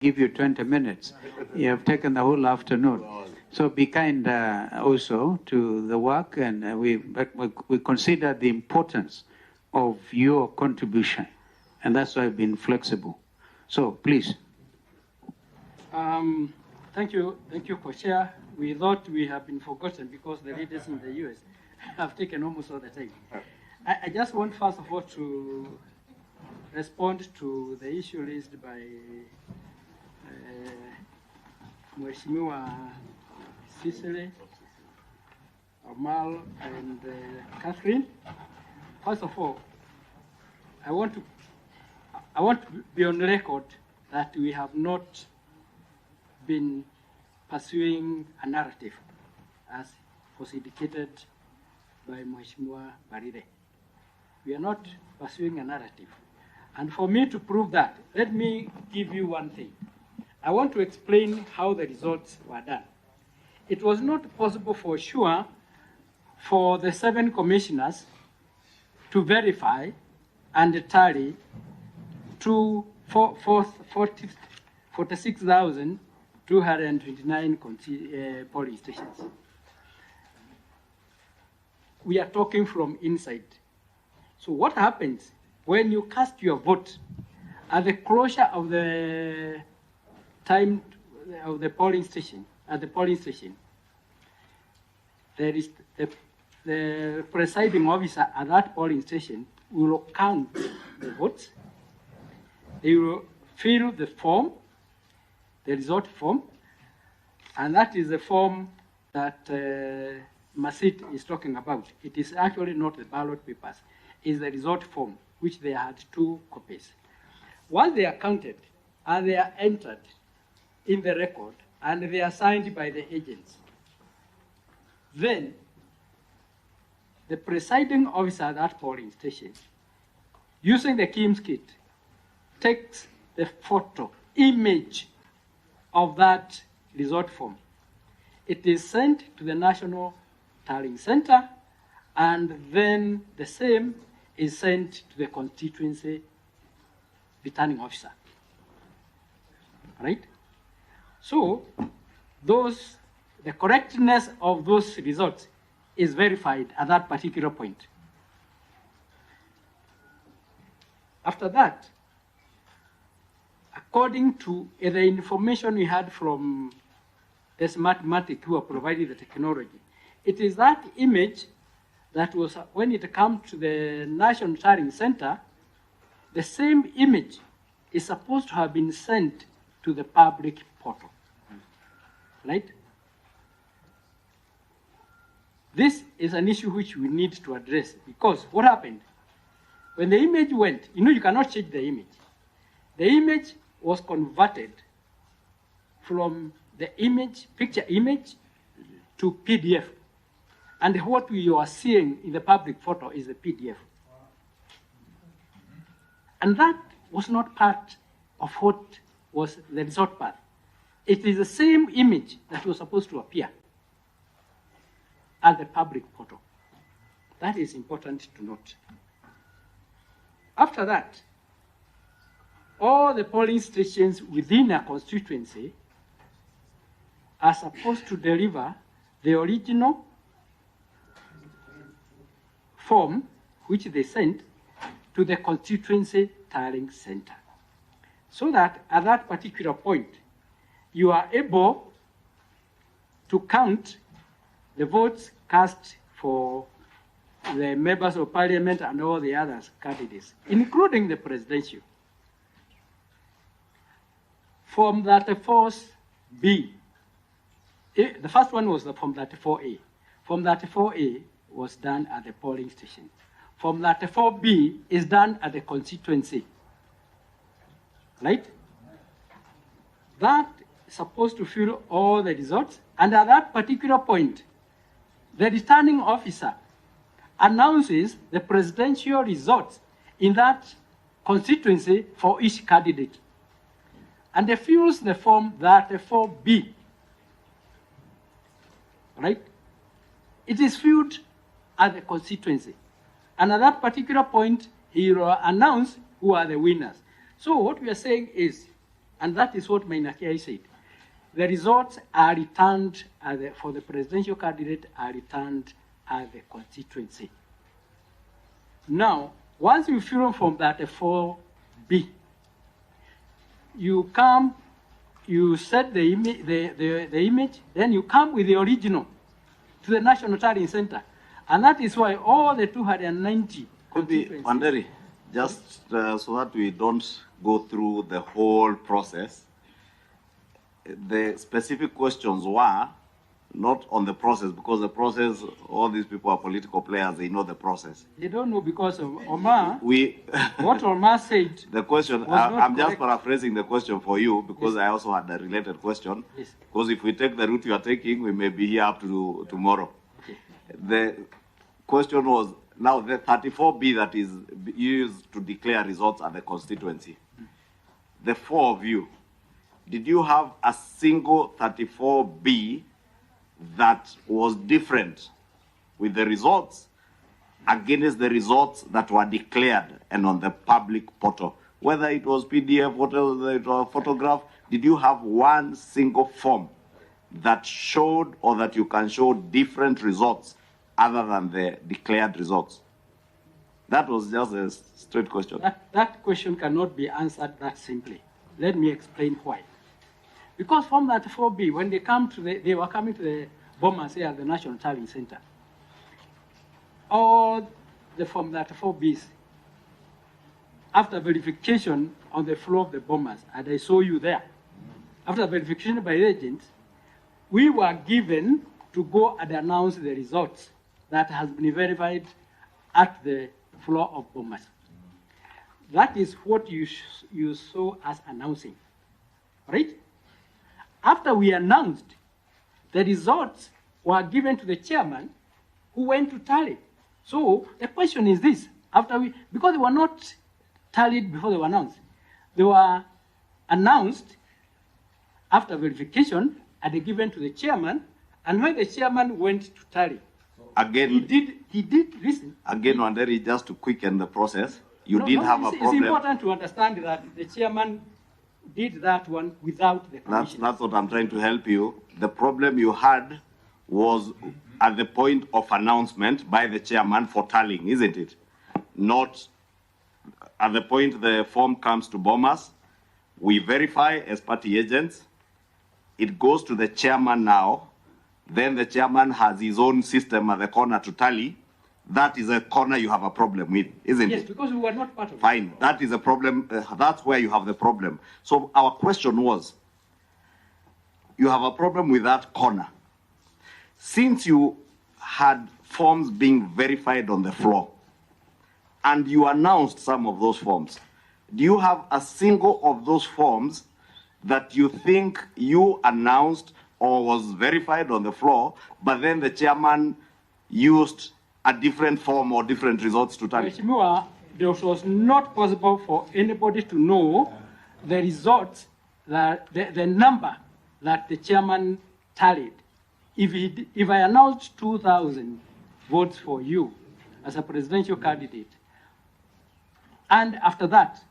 give you 20 minutes. You have taken the whole afternoon. So be kind also to the work, and we consider the importance of your contribution, and that's why I've been flexible. So please. Thank you, Co-Chair. We thought we have been forgotten because the leaders in the US have taken almost all the time. I just want, first of all, to respond to the issue raised by Mheshimiwa Cicely, Amal, and Catherine. First of all, I want to be on record that we have not been pursuing a narrative as was indicated by Mheshimiwa Barire. We are not pursuing a narrative. And for me to prove that, let me give you one thing. I want to explain how the results were done. It was not possible for sure for the 7 commissioners to verify and tally 46,229 polling stations. We are talking from inside. So what happens when you cast your vote at the closure of the time of the polling station, there is the presiding officer at that polling station will count the votes. They will fill the form, the result form, and that is the form that Masit is talking about. It is actually not the ballot papers. It's the result form, which they had 2 copies. Once they are counted and they are entered in the record and they are signed by the agents, then the presiding officer at that polling station, using the KIMS kit, takes the photo, image of that result form. It is sent to the National Tallying Center, and then the same is sent to the constituency returning officer. Right? So, the correctness of those results is verified at that particular point. After that, according to the information we had from the Smartmatic who are providing the technology, it is that image that was, when it comes to the National Tallying Center, the same image is supposed to have been sent to the public portal, right? This is an issue which we need to address, because what happened? When the image went, you cannot change the image. The image was converted from the image, picture image, to PDF. And what we are seeing in the public photo is the PDF. And that was not part of what was the result path. It is the same image that was supposed to appear at the public photo. That is important to note. After that, all the polling stations within a constituency are supposed to deliver the original form which they sent to the constituency tallying center, so that at that particular point, you are able to count the votes cast for the members of parliament and all the other candidates, including the presidential. Form 34B, the first one was the Form 34A. Form 34A was done at the polling station. Form 34B is done at the constituency, right? That is supposed to fill all the results, and at that particular point, the returning officer announces the presidential results in that constituency for each candidate, and they fills the Form 34B, right? It is filled at the constituency. And at that particular point, he will announce who are the winners. So what we are saying is, and that is what Nyangaya said. The results are returned for the presidential candidate are returned at the constituency. Now, once you fill Form 34B, you come, you set the image, then you come with the original to the National Tallying Center. And that is why all the 290 Could be, Wanderi, just so that we don't go through the whole process, the specific questions were not on the process, because the process, all these people are political players, they know the process. They don't know because of Omar. What Omar said. The question, I'm just paraphrasing the question for you, because yes. I also had a related question. Yes. Because if we take the route you are taking, we may be here up to tomorrow. Okay. The question was, now the 34B that is used to declare results at the constituency, the four of you, did you have a single 34B that was different with the results against the results that were declared and on the public portal? Whether it was PDF, whether it was photograph, did you have one single form that showed or that you can show different results other than the declared results? That was just a straight question. That question cannot be answered that simply. Let me explain why. Because Form 34B, when they were coming to the bombers here at the National Tallying Center, all the Form 34Bs, after verification on the floor of the bombers, and I saw you there, after verification by the agents, we were given to go and announce the results that has been verified at the floor of bombers. That is what you saw us announcing, right? After we announced, the results were given to the chairman who went to tally. So the question is this, because they were not tallied before they were announced, they were announced after verification and given to the chairman, and when the chairman went to tally, again, he did listen. Again, Wanderi, just to quicken the process, you did have a problem. It's important to understand that the chairman did that one without the commissioner. That's what I'm trying to help you. The problem you had was at the point of announcement by the chairman for tallying, isn't it? Not at the point the form comes to bombers. We verify as party agents. It goes to the chairman now. Then the chairman has his own system at the corner to tally. That is a corner you have a problem with, isn't it? Yes, because we were not part of it. Fine, that is a problem. That's where you have the problem. So our question was, you have a problem with that corner. Since you had forms being verified on the floor, and you announced some of those forms, do you have a single of those forms that you think you announced or was verified on the floor, but then the chairman used a different form or different results to tally? Mheshimiwa, it was not possible for anybody to know the results, the number that the chairman tallied. If I announced 2,000 votes for you as a presidential candidate, and after that,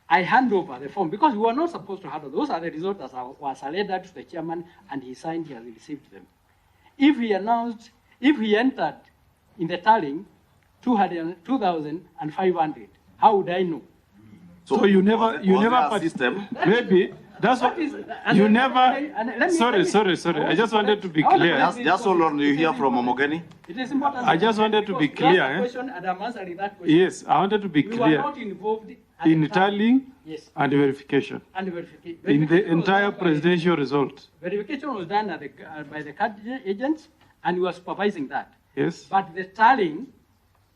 I hand over the form, because we were not supposed to handle. Those are the results that were surrendered to the chairman, and he signed, he has received them. If he entered in the tallying 2,500, how would I know? So you never system. Maybe that's what you never. Sorry. I just wanted to be clear. Just hold on. You hear from Omogeni? It is important. I just wanted to be clear. Question, and I'm answering that question. Yes, I wanted to be we clear. were not involved In tallying, yes, and verification. And verification. In the entire presidential result. Verification was done by the candidate agents, and we were supervising that. Yes. But the tallying,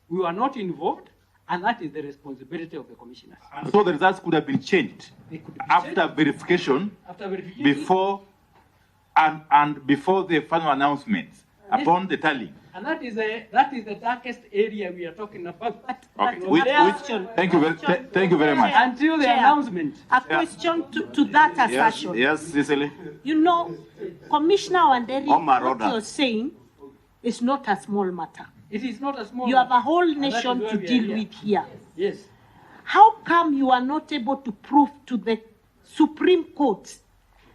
we were not involved, and that is the responsibility of the commissioners. So the results could have been changed after verification, before and before the final announcement, yes, upon the tallying. And that is the darkest area we are talking about. Okay. Thank you very much. Until the announcement. A question to that assertion. Yes, Cicely. You know, Commissioner Wanderi, what you're saying is not a small matter. It is not a small You matter. have a whole nation to deal with here. Yes. How come you are not able to prove to the Supreme Court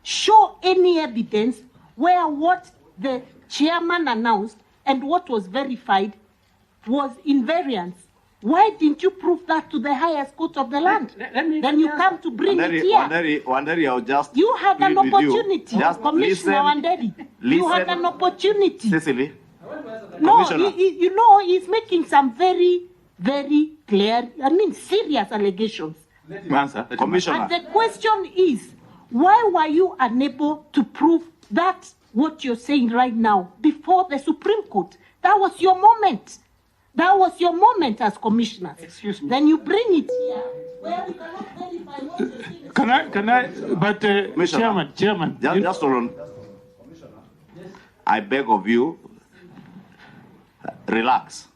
show any evidence where what the chairman announced and what was verified was invariance? Why didn't you prove that to the highest court of the land? Then you come to bring it here. Wanderi, I'll just You had an plead with you. opportunity, Just Commissioner Wanderi. You had an opportunity. Cecily. No, Commissioner. you know, he's making some very, very clear, serious allegations. Commissioner. And the question is, why were you unable to prove that what you're saying right now before the Supreme Court? That was your moment. That was your moment as commissioner. Excuse me. Then you bring it here where we cannot verify what you're saying. Can I, but Chairman. Just hold on. I beg of you, relax.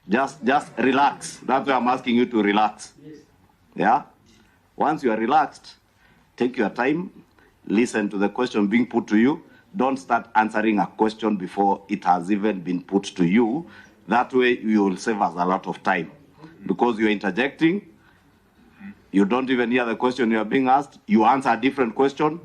Just relax. That's why I'm asking you to relax. Yeah? Once you are relaxed, take your time, listen to the question being put to you. Don't start answering a question before it has even been put to you. That way you will save us a lot of time. Because you're interjecting, you don't even hear the question you are being asked, you answer a different question,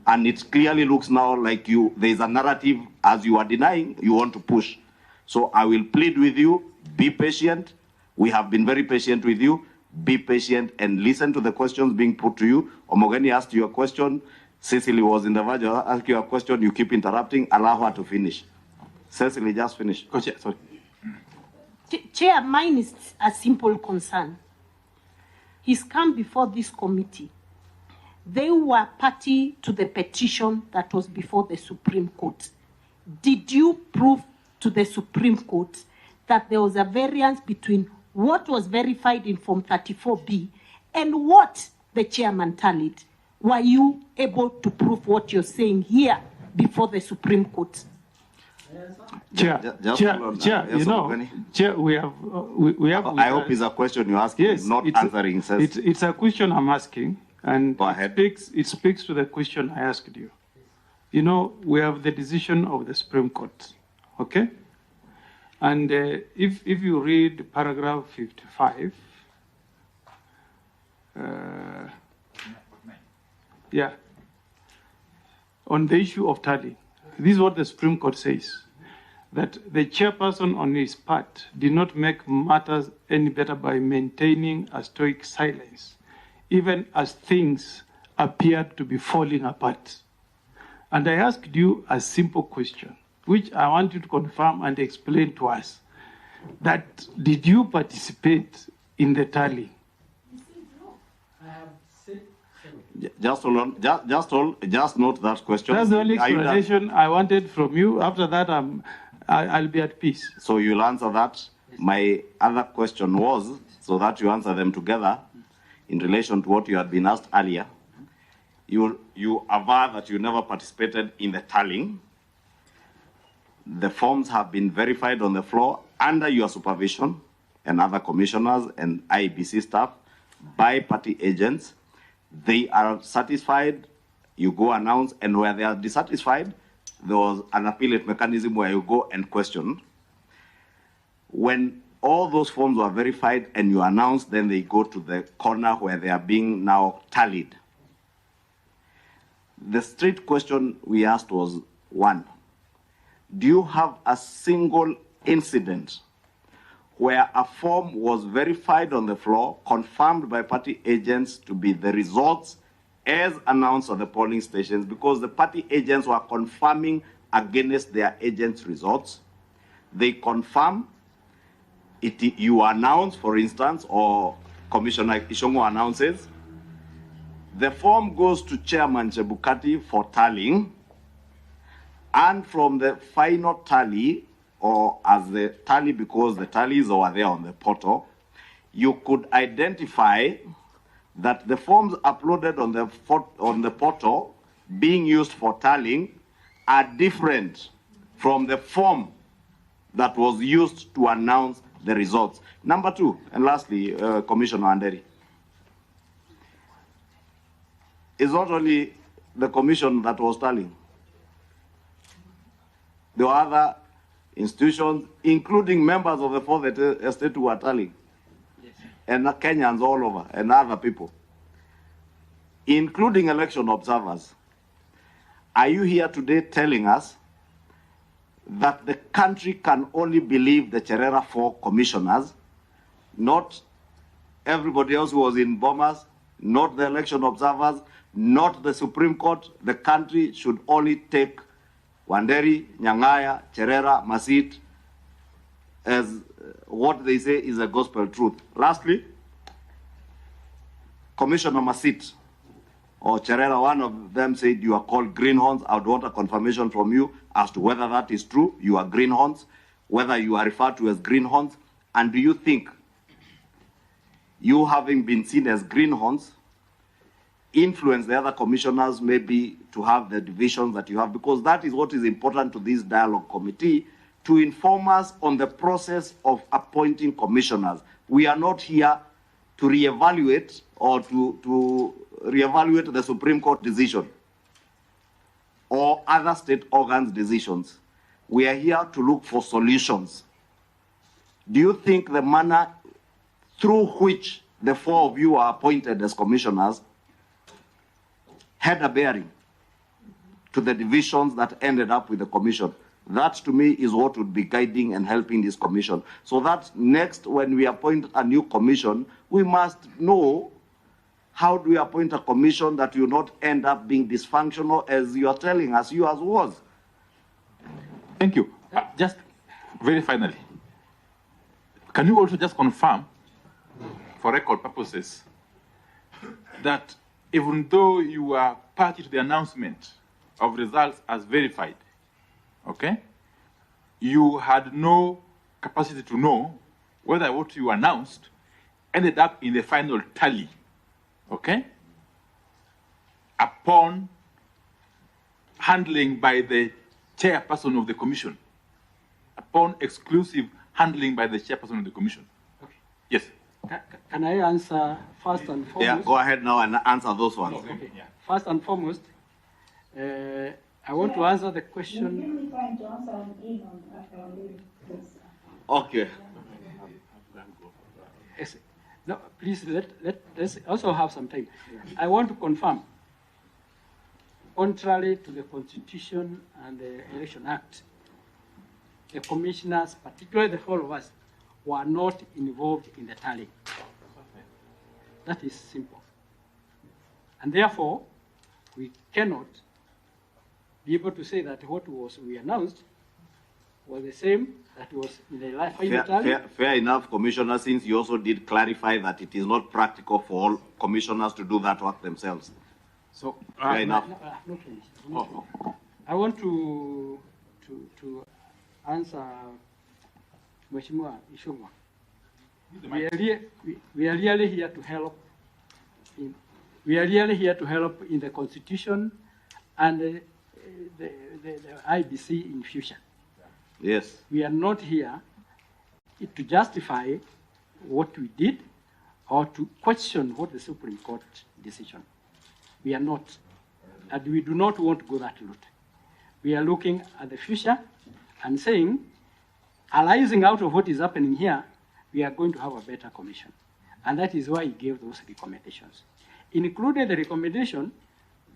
and it clearly looks now like there's a narrative, as you are denying, you want to push. So I will plead with you, be patient. We have been very patient with you. Be patient and listen to the questions being put to you. Omogeni asked you a question. Cecily was in the verge of asking you a question. You keep interrupting. Allow her to finish. Cecily, just finish. Sorry. Chair, mine is a simple concern. He's come before this committee. They were party to the petition that was before the Supreme Court. Did you prove to the Supreme Court that there was a variance between what was verified in Form 34B and what the chairman tallied? Were you able to prove what you're saying here before the Supreme Court? Chair, we have. I hope it's a question you're asking, yes, not answering. It's a question I'm asking, and go ahead. It speaks to the question I asked you. You know, we have the decision of the Supreme Court, okay? And if you read paragraph 55, on the issue of tallying, this is what the Supreme Court says, that the chairperson on his part did not make matters any better by maintaining a stoic silence, even as things appeared to be falling apart. And I asked you a simple question, which I want you to confirm and explain to us, that did you participate in the tallying? Just note that question. That's the only explanation I wanted from you. After that, I'll be at peace. So you'll answer that. My other question was, so that you answer them together, in relation to what you had been asked earlier. You aver that you never participated in the tallying. The forms have been verified on the floor under your supervision and other commissioners and Iebc staff by party agents. They are satisfied, you go announce, and where they are dissatisfied, there was an appellate mechanism where you go and question. When all those forms were verified and you announce, then they go to the corner where they are being now tallied. The straight question we asked was, one, do you have a single incident where a form was verified on the floor, confirmed by party agents to be the results as announced at the polling stations, because the party agents were confirming against their agents' results? They confirm it, you announce, for instance, or Commissioner Ishongo announces, the form goes to Chairman Chebukati for tallying, and from the final tally, or as the tally, because the tallies are there on the portal, you could identify that the forms uploaded on the portal being used for tallying are different from the form that was used to announce the results. Number two, and lastly, Commissioner Wanderi, it's not only the commission that was tallying. There were other institutions, including members of the Fourth Estate, who were tallying, and Kenyans all over, and other people. including election observers, are you here today telling us that the country can only believe the Cherera 4 commissioners, not everybody else who was in Bomas, not the election observers, not the Supreme Court? The country should only take Wanderi, Nyangaya, Cherera, Masit as what they say is a gospel truth. Lastly, Commissioner Masit or Cherera, one of them said you are called greenhorns. I would want a confirmation from you as to whether that is true. You are greenhorns, whether you are referred to as greenhorns, and do you think you, having been seen as greenhorns, influence the other commissioners maybe to have the divisions that you have? Because that is what is important to this dialogue committee, to inform us on the process of appointing commissioners. We are not here to reevaluate or to reevaluate the Supreme Court decision or other state organs' decisions. We are here to look for solutions. Do you think the manner through which the 4 of you are appointed as commissioners had a bearing to the divisions that ended up with the commission? That, to me, is what would be guiding and helping this commission. So that next, when we appoint a new commission, we must know how do we appoint a commission that will not end up being dysfunctional, as you are telling us yours was. Thank you. Just very finally, can you also just confirm, for record purposes, that even though you are party to the announcement of results as verified, okay, you had no capacity to know whether what you announced ended up in the final tally, okay, upon handling by the chairperson of the commission, upon exclusive handling by the chairperson of the commission? Okay. Yes. Can I answer first and foremost? Yeah, go ahead now and answer those ones. Okay. Yeah. First and foremost, I want to answer the question. Okay. Yes. No, please let's also have some time. I want to confirm, contrary to the Constitution and the Election Act, the commissioners, particularly the 4 of us, were not involved in the tallying. That is simple. And therefore, we cannot be able to say that what we announced was the same that was in the final tally. Fair enough, Commissioner, since you also did clarify that it is not practical for all commissioners to do that work themselves. So, fair enough. Not finished. I want to answer Mheshimiwa Ishungwa. We are really here to help. We are really here to help in the Constitution and the IBC in future. Yes. We are not here to justify what we did or to question what the Supreme Court decision. We are not, and we do not want to go that route. We are looking at the future and saying, arising out of what is happening here, we are going to have a better commission. And that is why he gave those recommendations, including the recommendation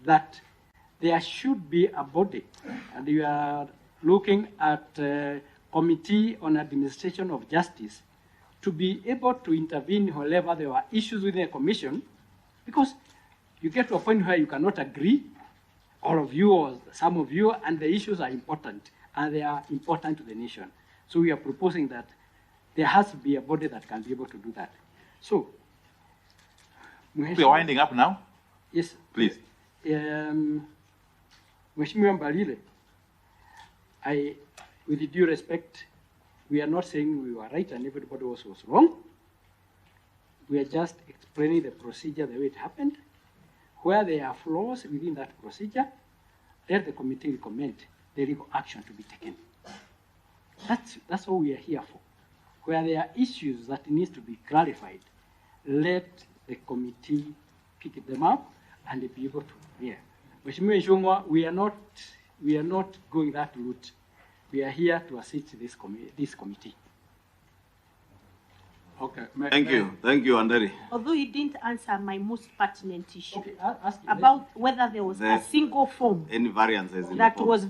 that there should be a body, and we are looking at a Committee on Administration of Justice to be able to intervene wherever there are issues within a commission, because you get to a point where you cannot agree, all of you or some of you, and the issues are important, and they are important to the nation. So we are proposing that there has to be a body that can be able to do that. So, we are winding up now? Yes. Please. Mheshimiwa Mbalile, with due respect, we are not saying we were right and everybody else was wrong. We are just explaining the procedure, the way it happened. Where there are flaws within that procedure, let the committee recommend the legal action to be taken. That's what we are here for. Where there are issues that need to be clarified, let the committee pick them up and be able to hear. Mheshimiwa Ishungwa, we are not going that route. We are here to assist this committee. Okay. Thank you, Anderi. Although he didn't answer my most pertinent issue Okay, ask him. about whether there was a The- single form Any variances in the that form? was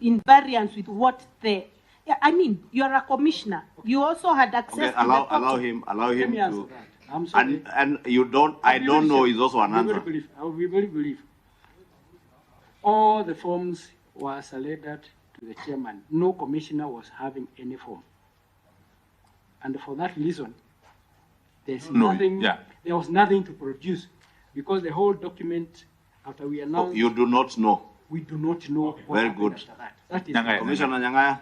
in variance with what the. Yeah, I mean, you're a commissioner. You also had access Okay, to the portal. allow him Let me answer to. that. I'm sorry. And you don't. I don't know is also an I will answer. believe. I will be very brief. All the forms were surrendered to the chairman. No commissioner was having any form. And for that reason, there's No, nothing, yeah. there was nothing to produce because the whole document, after we announced, You do not know. we do not know what Very happened good. after that. That is Nyangaya. Commissioner Nyangaya.